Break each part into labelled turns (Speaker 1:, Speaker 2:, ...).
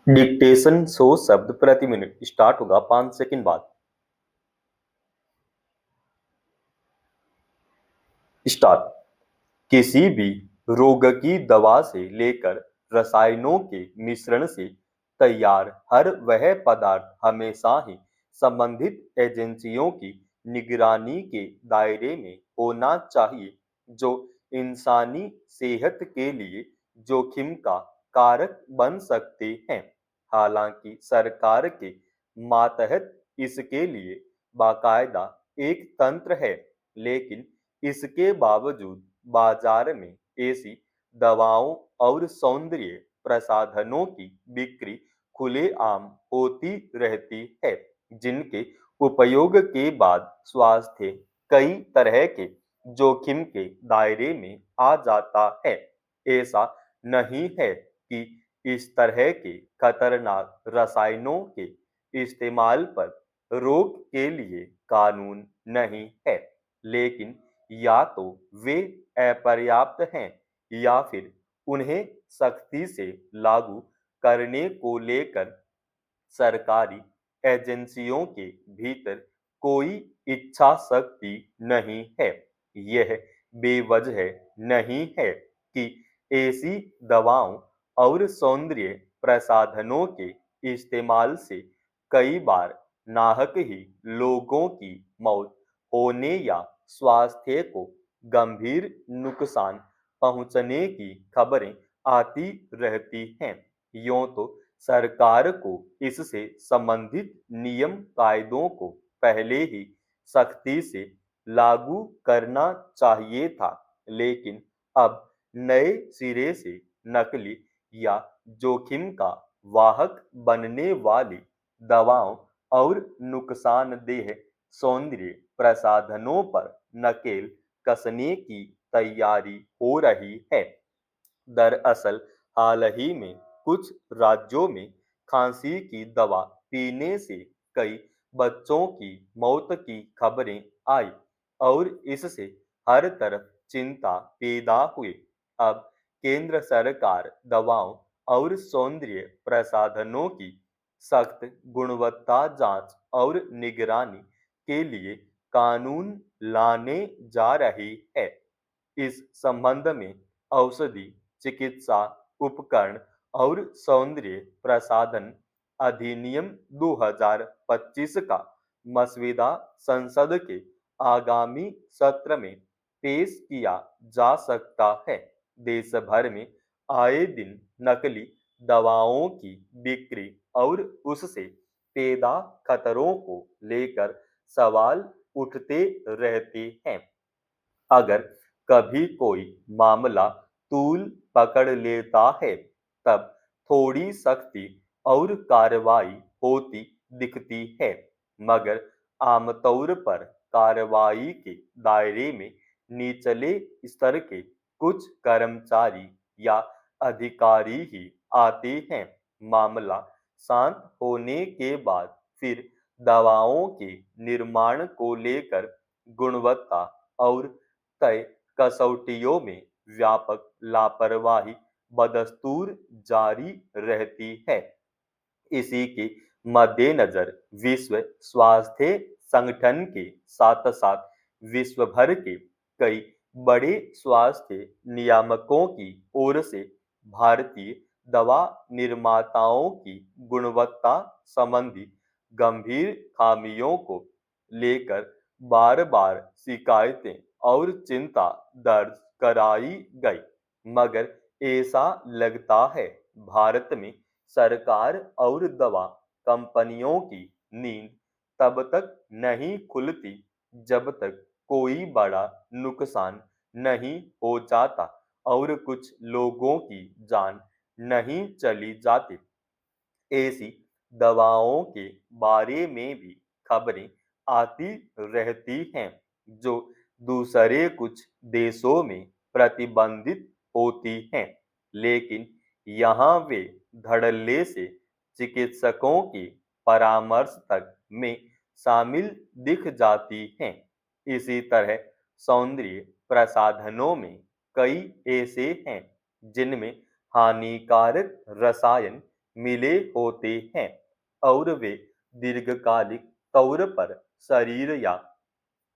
Speaker 1: Dictation 100 शब्द प्रति minute start होगा 5 सेकंड बाद। स्टार्ट। किसी भी रोग की दवा से लेकर रसायनों के मिश्रण से तैयार हर वह पदार्थ हमेशा ही संबंधित एजेंसियों की निगरानी के दायरे में होना चाहिए, जो इंसानी सेहत के लिए जोखिम का कारक बन सकते हैं। हालांकि सरकार के मातहत इसके लिए बाकायदा एक तंत्र है, लेकिन इसके बावजूद बाजार में ऐसी दवाओं और सौंदर्य प्रसाधनों की बिक्री खुलेआम होती रहती है, जिनके उपयोग के बाद स्वास्थ्य कई तरह के जोखिम के दायरे में आ जाता है। ऐसा नहीं है कि इस तरह के खतरनाक रसायनों के इस्तेमाल पर रोक के लिए कानून नहीं है, लेकिन या तो वे अपर्याप्त हैं या फिर उन्हें सख्ती से लागू करने को लेकर सरकारी एजेंसियों के भीतर कोई इच्छा शक्ति नहीं है। यह बेवजह नहीं है कि ऐसी दवाओं और सौंदर्य प्रसाधनों के इस्तेमाल से कई बार नाहक ही लोगों की मौत होने या स्वास्थ्य को गंभीर नुकसान पहुंचने की खबरें आती रहती हैं। यूं तो सरकार को इससे संबंधित नियम कायदों को पहले ही सख्ती से लागू करना चाहिए था, लेकिन अब नए सिरे से नकली या जोखिम का वाहक बनने वाली दवाओं और नुकसानदेह सौंदर्य प्रसाधनों पर नकेल कसने की तैयारी हो रही है। दरअसल हाल ही में कुछ राज्यों में खांसी की दवा पीने से कई बच्चों की मौत की खबरें आई और इससे हर तरफ चिंता पैदा हुई। अब केंद्र सरकार दवाओं और सौंदर्य प्रसाधनों की सख्त गुणवत्ता जांच और निगरानी के लिए कानून लाने जा रही है। इस संबंध में औषधि, चिकित्सा उपकरण और सौंदर्य प्रसाधन अधिनियम 2025 का मसौदा संसद के आगामी सत्र में पेश किया जा सकता है। देश भर में आए दिन नकली दवाओं की बिक्री और उससे पैदा खतरों को लेकर सवाल उठते रहते हैं। अगर कभी कोई मामला तूल पकड़ लेता है, तब थोड़ी सख्ती और कार्रवाई होती दिखती है, मगर आमतौर पर कार्रवाई के दायरे में निचले स्तर के कुछ कर्मचारी या अधिकारी ही आते हैं। मामला शांत होने के बाद फिर दवाओं के निर्माण को लेकर गुणवत्ता और तय कसौटियों में व्यापक लापरवाही बदस्तूर जारी रहती है। इसी के मद्देनजर विश्व स्वास्थ्य संगठन के साथ साथ विश्व भर के कई बड़े स्वास्थ्य नियामकों की ओर से भारतीय दवा निर्माताओं की गुणवत्ता संबंधी गंभीर खामियों को लेकर बार बार शिकायतें और चिंता दर्ज कराई गई, मगर ऐसा लगता है भारत में सरकार और दवा कंपनियों की नींद तब तक नहीं खुलती जब तक कोई बड़ा नुकसान नहीं हो जाता और कुछ लोगों की जान नहीं चली जाती। ऐसी दवाओं के बारे में भी खबरें आती रहती हैं, जो दूसरे कुछ देशों में प्रतिबंधित होती हैं, लेकिन यहाँ वे धड़ल्ले से चिकित्सकों के परामर्श तक में शामिल दिख जाती हैं। इसी तरह सौंदर्य प्रसाधनों में कई ऐसे हैं जिनमें हानिकारक रसायन मिले होते हैं और वे दीर्घकालिक तौर पर शरीर या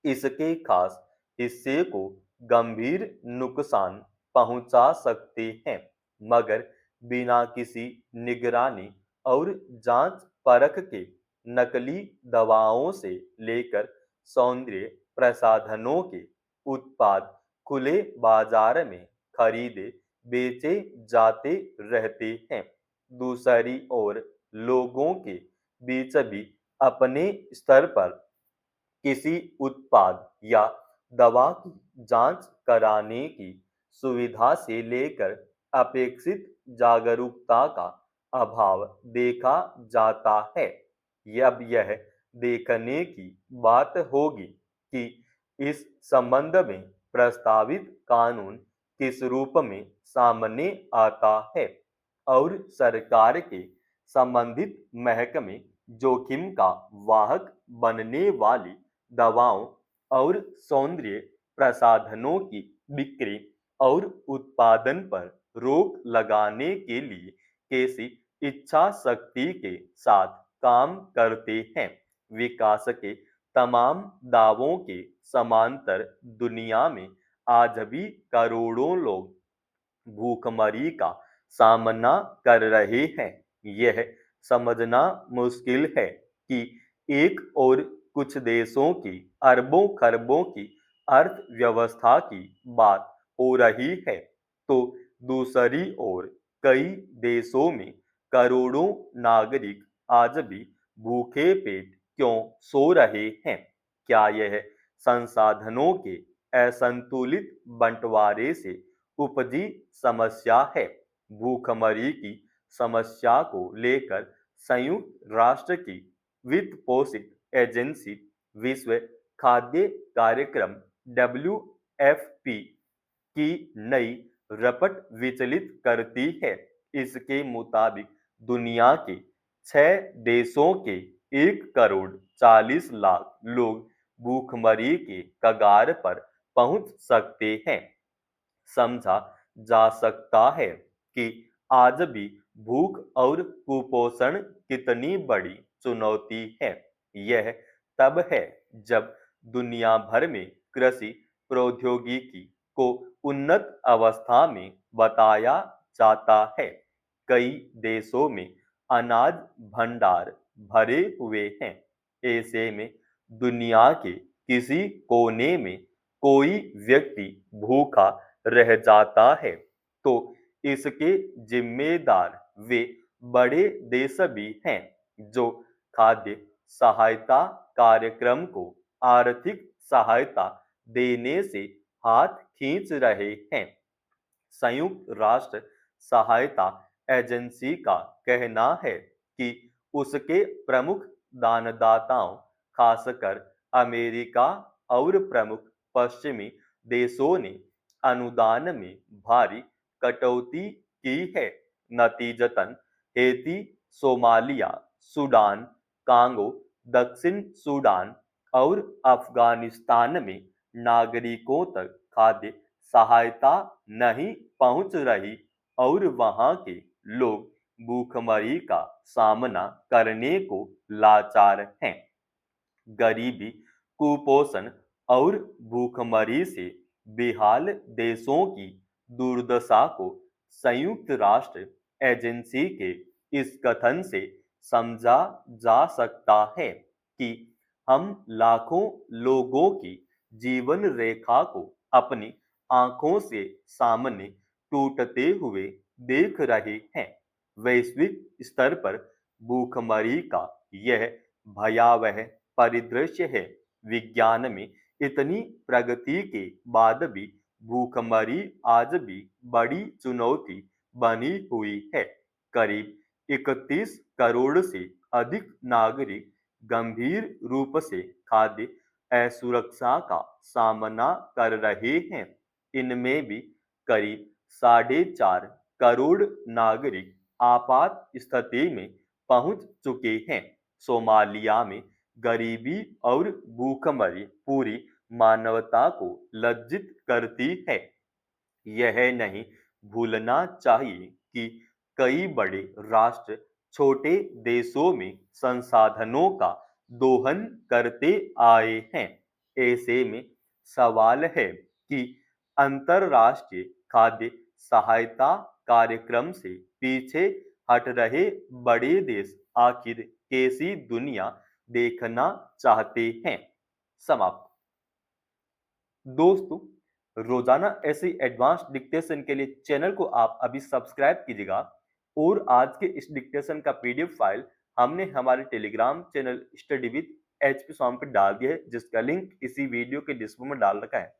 Speaker 1: इसके खास हिस्से को गंभीर नुकसान पहुंचा सकते हैं, मगर बिना किसी निगरानी और जांच परख के नकली दवाओं से लेकर सौंदर्य प्रसाधनों के उत्पाद खुले बाजार में खरीदे बेचे जाते रहते हैं। दूसरी ओर लोगों के बीच भी अपने स्तर पर किसी उत्पाद या दवा की जांच कराने की सुविधा से लेकर अपेक्षित जागरूकता का अभाव देखा जाता है। अब यह देखने की बात होगी कि इस संबंध में प्रस्तावित कानून किस रूप में सामने आता है और सरकार के संबंधित महकमे जोखिम का वाहक बनने वाली दवाओं और सौंदर्य प्रसाधनों की बिक्री और उत्पादन पर रोक लगाने के लिए कैसी इच्छा शक्ति के साथ काम करते हैं। विकास के तमाम दावों के समांतर दुनिया में आज भी करोड़ों लोग भूखमरी का सामना कर रहे हैं। यह समझना मुश्किल है कि एक और कुछ देशों की अरबों खरबों की अर्थव्यवस्था की बात हो रही है, तो दूसरी ओर कई देशों में करोड़ों नागरिक आज भी भूखे पेट क्यों सो रहे हैं? क्या यह संसाधनों के असंतुलित बंटवारे से उपजी समस्या है? भूखमरी की समस्या को लेकर संयुक्त राष्ट्र की वित्त पोषित एजेंसी विश्व खाद्य कार्यक्रम WFP की नई रपट विचलित करती है। इसके मुताबिक दुनिया के 6 देशों के 1 करोड़ 40 लाख लोग भूखमरी के कगार पर पहुंच सकते हैं। समझा जा सकता है कि आज भी भूख और कुपोषण कितनी बड़ी चुनौती है। यह तब है जब दुनिया भर में कृषि प्रौद्योगिकी को उन्नत अवस्था में बताया जाता है। कई देशों में अनाज भंडार भरे हुए हैं। ऐसे में दुनिया के किसी कोने में कोई व्यक्ति भूखा रह जाता है, तो इसके जिम्मेदार वे बड़े देश भी हैं जो खाद्य सहायता कार्यक्रम को आर्थिक सहायता देने से हाथ खींच रहे हैं। संयुक्त राष्ट्र सहायता एजेंसी का कहना है कि उसके प्रमुख दानदाताओं, खासकर अमेरिका और प्रमुख पश्चिमी देशों ने अनुदान में भारी कटौती की है। नतीजतन हैती, सोमालिया, सूडान, कांगो, दक्षिण सूडान और अफगानिस्तान में नागरिकों तक खाद्य सहायता नहीं पहुंच रही और वहां के लोग भूखमरी का सामना करने को लाचार हैं। गरीबी, कुपोषण और भूखमरी से बेहाल देशों की दुर्दशा को संयुक्त राष्ट्र एजेंसी के इस कथन से समझा जा सकता है कि हम लाखों लोगों की जीवन रेखा को अपनी आंखों से सामने टूटते हुए देख रहे हैं। वैश्विक स्तर पर भूखमरी का यह भयावह परिदृश्य है। विज्ञान में इतनी प्रगति के बाद भी भूखमरी आज भी बड़ी चुनौती बनी हुई है। करीब 31 करोड़ से अधिक नागरिक गंभीर रूप से खाद्य असुरक्षा का सामना कर रहे हैं। इनमें भी करीब 4.5 करोड़ नागरिक आपात स्थिति में पहुंच चुके हैं। सोमालिया में गरीबी और भूखमरी पूरी मानवता को लज्जित करती है। यह नहीं भूलना चाहिए कि कई बड़े राष्ट्र छोटे देशों में संसाधनों का दोहन करते आए हैं। ऐसे में सवाल है कि अंतरराष्ट्रीय खाद्य सहायता कार्यक्रम से पीछे हट रहे बड़े देश आखिर कैसी दुनिया देखना चाहते हैं। समाप्त। दोस्तों, रोजाना ऐसे एडवांस डिक्टेशन के लिए चैनल को आप अभी सब्सक्राइब कीजिएगा और आज के इस डिक्टेशन का पीडीएफ फाइल हमने हमारे Telegram channel study with HP Swami पर डाल दिया है, जिसका लिंक इसी वीडियो के डिस्क्रिप्शन में डाल रखा है।